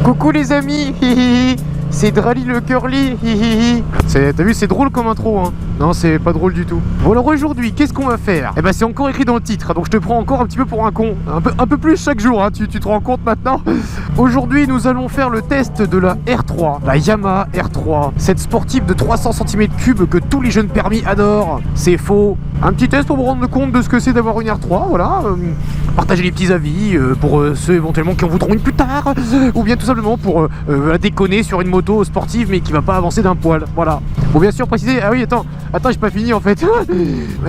Coucou les amis, c'est Drali le Curly. T'as vu, c'est drôle comme intro, hein. Non, c'est pas drôle du tout. Bon, alors aujourd'hui, qu'est-ce qu'on va faire? Eh ben, c'est encore écrit dans le titre, donc je te prends encore un petit peu pour un con. Un peu plus chaque jour, hein. Tu te rends compte maintenant? Aujourd'hui, nous allons faire le test de la R3, la Yamaha R3, cette sportive de 300 cm3 que tous les jeunes permis adorent. C'est faux. Un petit test pour me rendre compte de ce que c'est d'avoir une R3, voilà. Partager les petits avis pour ceux éventuellement qui en voudront une plus tard, ou bien tout simplement pour la déconner sur une moto sportive mais qui va pas avancer d'un poil, voilà. Bon, bien sûr préciser, ah oui attends j'ai pas fini en fait.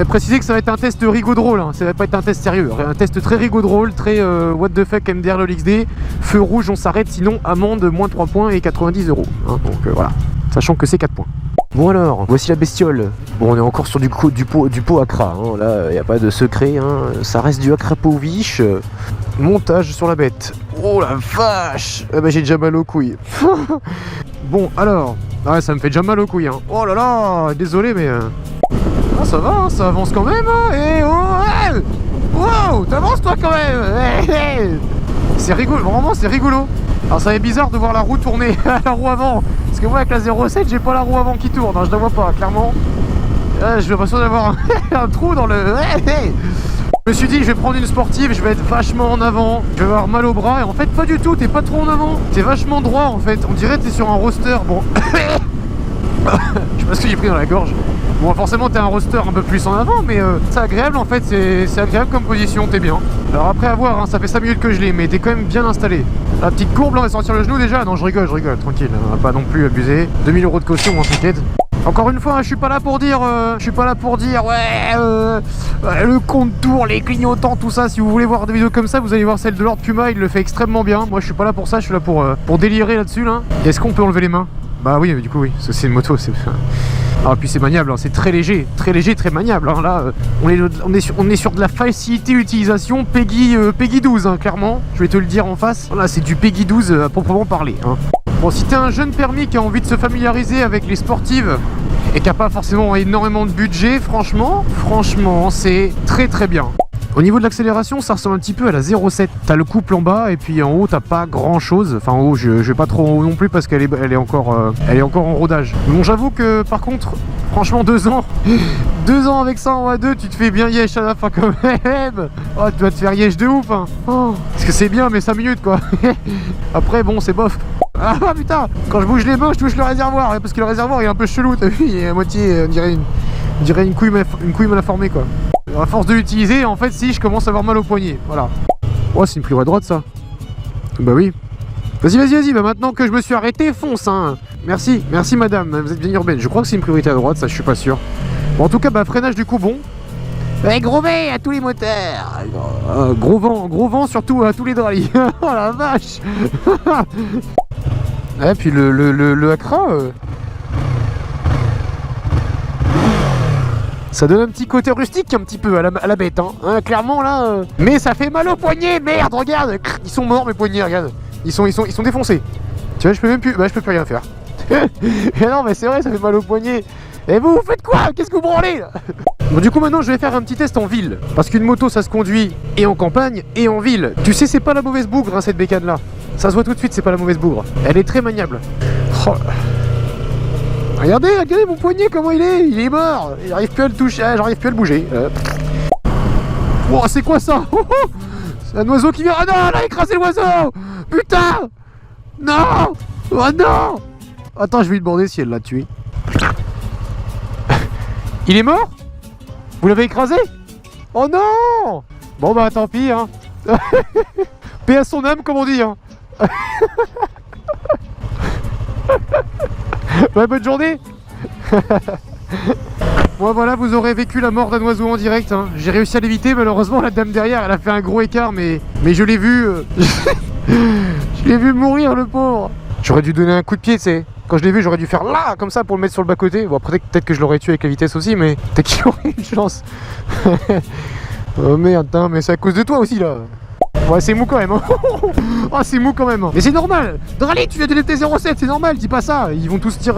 Préciser que ça va être un test rigolo drôle, hein. Ça va pas être un test sérieux, un test très rigolo drôle, très what the fuck MDR LXD, feu rouge on s'arrête, sinon amende moins 3 points et 90 €, hein, donc voilà, sachant que c'est 4 points. Bon alors, voici la bestiole. Bon, on est encore sur du pot Accra, hein. Là, y a pas de secret, hein. Ça reste du Akrapovic. Montage sur la bête. Oh la vache. Eh ben, j'ai déjà mal aux couilles. Bon alors, ouais, ça me fait déjà mal aux couilles, hein. Oh là là, désolé mais ah, ça va, hein, ça avance quand même, hein. Et oh, hey, wow, t'avances toi quand même. Hey, hey. C'est rigolo, vraiment c'est rigolo. Alors ça est bizarre de voir la roue tourner à la roue avant. Parce que moi avec la 07 j'ai pas la roue avant qui tourne, hein, je la vois pas clairement. J'ai l'impression d'avoir un trou dans le... Je me suis dit je vais prendre une sportive, je vais être vachement en avant, je vais avoir mal au bras et en fait pas du tout, t'es pas trop en avant. T'es vachement droit en fait, on dirait que t'es sur un roster. Bon, je sais pas ce que j'ai pris dans la gorge. Bon forcément t'es un roster un peu plus en avant mais c'est agréable en fait, c'est agréable comme position, t'es bien. Alors après à voir, hein, ça fait 5 minutes que je l'ai mais t'es quand même bien installé. La petite courbe là on va sortir le genou déjà. Non je rigole, tranquille, on va pas non plus abuser. 2000 € de caution hein, t'inquiète. Encore une fois, hein, je suis pas là pour dire ouais le contour, les clignotants, tout ça. Si vous voulez voir des vidéos comme ça, vous allez voir celle de Lord Puma, il le fait extrêmement bien. Moi je suis pas là pour ça, je suis là pour délirer là-dessus là. Est-ce qu'on peut enlever les mains? Bah oui, du coup oui, parce que c'est une moto, c'est... Ah puis c'est maniable, hein, c'est très léger, très maniable, hein. Là on est sur de la facilité utilisation Peggy 12 hein, clairement, je vais te le dire en face. Là c'est du Peggy 12 à proprement parler, hein. Bon, si t'es un jeune permis qui a envie de se familiariser avec les sportives et qui a pas forcément énormément de budget, franchement c'est très bien. Au niveau de l'accélération, ça ressemble un petit peu à la 07. T'as le couple en bas et puis en haut t'as pas grand chose. Enfin en haut je vais pas trop en haut non plus parce qu'elle est encore en rodage. Bon j'avoue que par contre, franchement 2 ans avec ça en A2, tu te fais bien yesh à la fin quand même. Oh tu dois te faire yesh de ouf hein. Oh, parce que c'est bien mais 5 minutes quoi. Après bon c'est bof. Ah putain, quand je bouge les mains je touche le réservoir, parce que le réservoir il est un peu chelou, t'as vu, il est à moitié, on dirait une couille mal formée quoi. À force de l'utiliser, en fait, si je commence à avoir mal au poignet, voilà. Oh, c'est une priorité à droite, ça. Bah oui. Vas-y, bah maintenant que je me suis arrêté, fonce, hein. Merci madame, vous êtes bien urbaine. Je crois que c'est une priorité à droite, ça, je suis pas sûr. Bon, en tout cas, bah, freinage du coup, bon. Ouais, gros V à tous les moteurs. Gros vent surtout à tous les dralis. Oh la vache. Et puis le Accra... Ça donne un petit côté rustique un petit peu à la bête, hein, clairement là. Mais ça fait mal au poignet, merde, regarde. Ils sont morts mes poignets, regarde. Ils sont défoncés. Tu vois, je peux même plus, je peux plus rien faire. Et non, mais c'est vrai, ça fait mal au poignet. Et vous faites quoi? Qu'est-ce que vous branlez là? Bon, du coup maintenant je vais faire un petit test en ville. Parce qu'une moto ça se conduit et en campagne et en ville. Tu sais, c'est pas la mauvaise bougre hein, cette bécane là. Ça se voit tout de suite, c'est pas la mauvaise bougre. Elle est très maniable. Oh. Regardez mon poignet comment il est mort. J'arrive plus à le toucher, j'arrive plus à le bouger. Oh, c'est quoi ça? C'est un oiseau qui vient. Ah non, elle a écrasé l'oiseau. Putain. Non. Oh non. Attends, je vais lui demander si elle l'a tué. Il est mort? Vous l'avez écrasé? Oh non. Bon bah tant pis hein. Paix à son âme comme on dit hein. Ouais, bonne journée. Bon voilà, vous aurez vécu la mort d'un oiseau en direct hein. J'ai réussi à l'éviter, malheureusement la dame derrière elle a fait un gros écart mais je l'ai vu je l'ai vu mourir le pauvre. J'aurais dû donner un coup de pied, tu sais. Quand je l'ai vu j'aurais dû faire là comme ça pour le mettre sur le bas côté. Bon après peut-être que je l'aurais tué avec la vitesse aussi, mais peut-être qu'il aurait une chance. Oh merde, hein, mais c'est à cause de toi aussi là. Ouais, c'est mou quand même. Hein. Oh, c'est mou quand même. Mais c'est normal. Drali, tu viens de l'été 07, c'est normal, dis pas ça. Ils vont tous dire.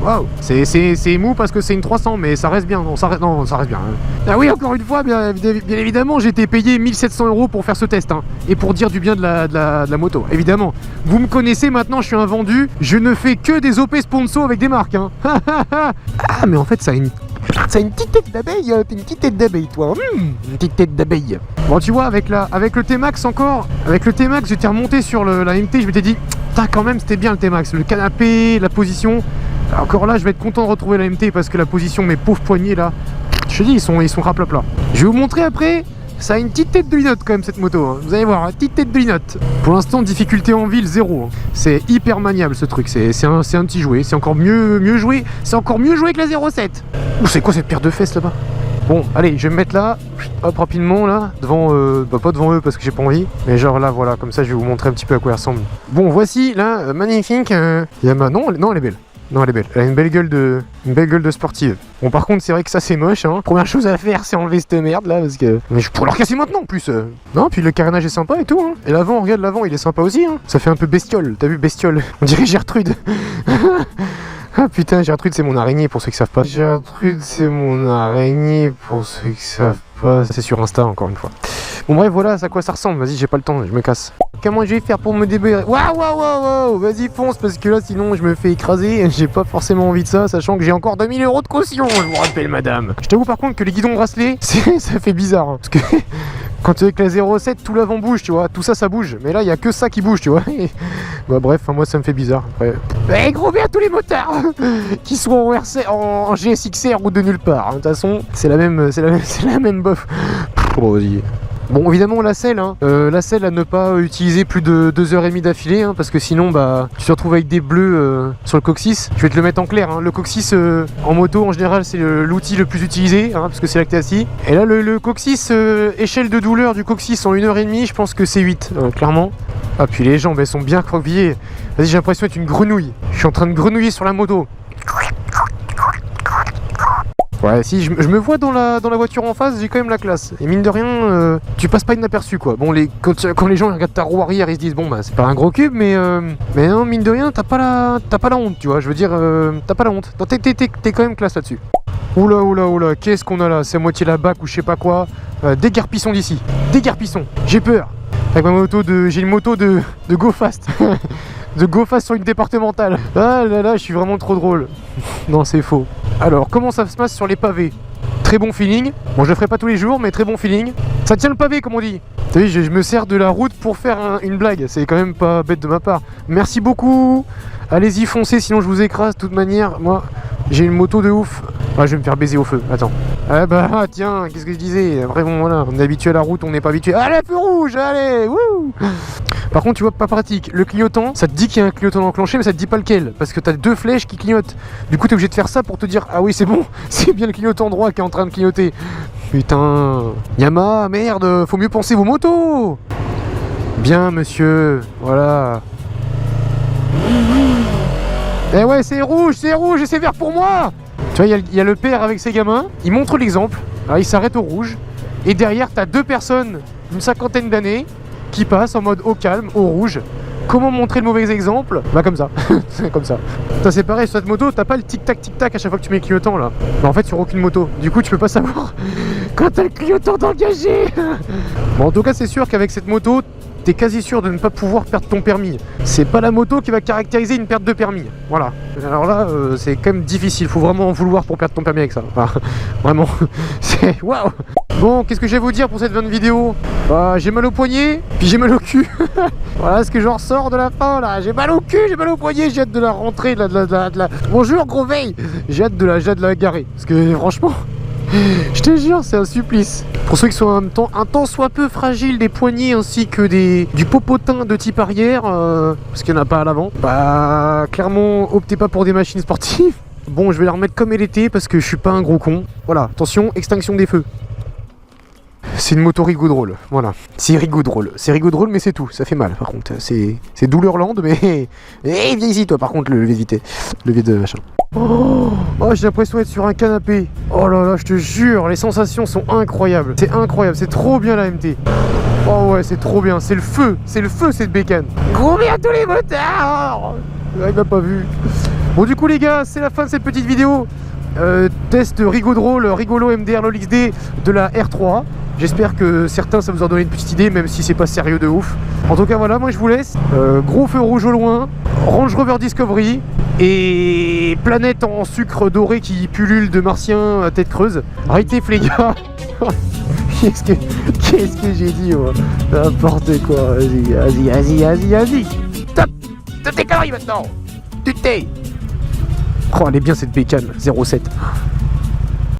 Waouh. C'est mou parce que c'est une 300, mais ça reste bien. Non, ça reste bien. Hein. Ah oui, encore une fois, bien évidemment, j'ai été payé 1700 € pour faire ce test. Hein, et pour dire du bien de la moto. Évidemment. Vous me connaissez maintenant, je suis un vendu. Je ne fais que des OP sponsors avec des marques. Hein. Ah, mais en fait, ça a une petite tête d'abeille, t'es une petite tête d'abeille, toi. Une petite tête d'abeille. Bon, tu vois, avec le T-Max encore, avec le T-Max, j'étais remonté sur la MT, je m'étais dit, putain, quand même, c'était bien le T-Max. Le canapé, la position. Encore là, je vais être content de retrouver la MT parce que la position, mes pauvres poignets là, je te dis, ils sont raplap là. Je vais vous montrer après. Ça a une petite tête de linotte quand même cette moto, hein. Vous allez voir, une petite tête de linotte. Pour l'instant, difficulté en ville, 0. Hein. C'est hyper maniable ce truc, c'est un petit jouet, c'est encore mieux joué. C'est encore mieux joué que la 07. Ouh, c'est quoi cette paire de fesses là-bas? Bon, allez, je vais me mettre là, hop, rapidement là, devant, pas devant eux parce que j'ai pas envie, mais genre là, voilà, comme ça je vais vous montrer un petit peu à quoi elle ressemble. Bon, voici là, magnifique, Yamaha, non, elle est belle. Non, elle est belle. Elle a une belle gueule de sportive. Bon, par contre, c'est vrai que ça, c'est moche. Hein. Première chose à faire, c'est enlever cette merde là, parce que. Mais je pourrais leur casser maintenant en plus. Non, puis le carénage est sympa et tout. Hein. Et l'avant, regarde l'avant, il est sympa aussi. Hein. Ça fait un peu bestiole. T'as vu, bestiole? On dirait Gertrude. Ah putain, Gertrude, c'est mon araignée pour ceux qui savent pas. Gertrude, c'est mon araignée pour ceux qui savent pas. C'est sur Insta, encore une fois. Bon, bref, voilà à quoi ça ressemble. Vas-y, j'ai pas le temps, je me casse. Comment je vais faire pour me débrouiller? Waouh, vas-y, fonce, parce que là, sinon, je me fais écraser. J'ai pas forcément envie de ça, sachant que j'ai encore 2000 € de caution, je vous rappelle, madame. Je t'avoue, par contre, que les guidons bracelets, ça fait bizarre. Hein, parce que quand tu es avec la 07, tout l'avant bouge, tu vois. Tout ça, ça bouge. Mais là, il y a que ça qui bouge, tu vois. Et... Bah, bref, moi, ça me fait bizarre. Après. Gros bien à tous les motards qui sont en GSXR ou de nulle part. De toute façon, c'est la même bof. Bon, vas-y. Bon, évidemment, la selle, hein. La selle à ne pas utiliser plus de 2h30 d'affilée, hein, parce que sinon, bah, tu te retrouves avec des bleus sur le coccyx. Je vais te le mettre en clair, hein. Le coccyx en moto, en général, c'est l'outil le plus utilisé, hein, parce que c'est là que t'es assis. Et là, le coccyx, échelle de douleur du coccyx en 1h30, je pense que c'est 8, clairement. Ah, puis les jambes, elles sont bien croquevillées. Vas-y, j'ai l'impression d'être une grenouille. Je suis en train de grenouiller sur la moto. Ouais, si je me vois dans la voiture en face, j'ai quand même la classe. Et mine de rien, tu passes pas inaperçu quoi. Bon, quand les gens regardent ta roue arrière, ils se disent bon bah c'est pas un gros cube, mais non, mine de rien, t'as pas la honte, tu vois. Je veux dire, t'as pas la honte. T'es quand même classe là-dessus. Oula, qu'est-ce qu'on a là? C'est à moitié la bac ou je sais pas quoi. Déguerpissons d'ici. Déguerpissons. J'ai peur. Avec ma moto j'ai une moto de Go Fast. De Go Fast sur une départementale. Ah là, je suis vraiment trop drôle. Non, c'est faux. Alors, comment ça se passe sur les pavés? Très bon feeling. Bon, je le ferai pas tous les jours, mais très bon feeling. Ça tient le pavé, comme on dit. T'as vu, je me sers de la route pour faire une blague. C'est quand même pas bête de ma part. Merci beaucoup. Allez-y, foncez, sinon je vous écrase. De toute manière, moi, j'ai une moto de ouf. Ah, je vais me faire baiser au feu. Attends. Ah bah, tiens, qu'est-ce que je disais? Après, bon, voilà, on est habitué à la route, on n'est pas habitué. Allez, feu rouge, allez, wouh! Par contre, tu vois, pas pratique. Le clignotant, ça te dit qu'il y a un clignotant enclenché, mais ça te dit pas lequel. Parce que t'as 2 flèches qui clignotent. Du coup, t'es obligé de faire ça pour te dire, ah oui, c'est bon, c'est bien le clignotant droit qui est en train de clignoter. Putain. Yamaha, merde, faut mieux penser vos motos. Bien, monsieur. Voilà. Eh ouais, c'est rouge et c'est vert pour moi. Tu vois, il y a le père avec ses gamins. Il montre l'exemple. Alors, il s'arrête au rouge. Et derrière, t'as 2 personnes d'une 50aine d'années qui passent en mode au calme, au rouge. Comment montrer le mauvais exemple? Bah comme ça, c'est comme ça. Ça c'est pareil sur cette moto, t'as pas le tic-tac à chaque fois que tu mets le clignotant là. Bah en fait sur aucune moto, du coup tu peux pas savoir quand t'as le clignotant d'engagé. Bon en tout cas c'est sûr qu'avec cette moto, t'es quasi sûr de ne pas pouvoir perdre ton permis. C'est pas la moto qui va caractériser une perte de permis. Voilà. Alors là, c'est quand même difficile. Faut vraiment en vouloir pour perdre ton permis avec ça. Enfin, vraiment. C'est waouh. Bon, qu'est-ce que je vais vous dire pour cette vidéo? Bah, j'ai mal au poignet, puis j'ai mal au cul. Voilà ce que j'en ressors de la fin là. J'ai mal au cul, j'ai mal au poignet. J'ai hâte de la rentrée, de la... Bonjour gros veille. J'ai hâte de la garer. Parce que franchement. Je te jure, c'est un supplice. Pour ceux qui sont un temps soit peu fragiles des poignets ainsi que du popotin de type arrière, parce qu'il n'y en a pas à l'avant, bah clairement optez pas pour des machines sportives. Bon, je vais la remettre comme elle était parce que je suis pas un gros con. Voilà, attention, extinction des feux. C'est une moto Rigaud drôle, voilà. C'est Rigaud drôle, mais c'est tout, ça fait mal par contre. C'est Douleur-Land, mais... Eh, viens ici toi par contre, le levier de vitesse, le levier de machin. Oh, j'ai l'impression d'être sur un canapé. Oh là là, je te jure, les sensations sont incroyables. C'est incroyable, c'est trop bien la MT. Oh ouais, c'est trop bien, c'est le feu cette bécane. Gros bien tous les motards. Il m'a pas vu. Bon du coup les gars, c'est la fin de cette petite vidéo. Test rigolo MDR LOL XD de la R3. J'espère que certains ça vous a donné une petite idée, même si c'est pas sérieux de ouf. En tout cas voilà, moi je vous laisse. Gros feu rouge au loin, Range Rover Discovery et planète en sucre doré qui pullule de martiens à tête creuse. Arrêtez les gars. Qu'est-ce que j'ai dit moi? N'importe quoi, vas-y. Stop tes conneries maintenant. Tu t'es. Oh elle est bien cette bécane, 07.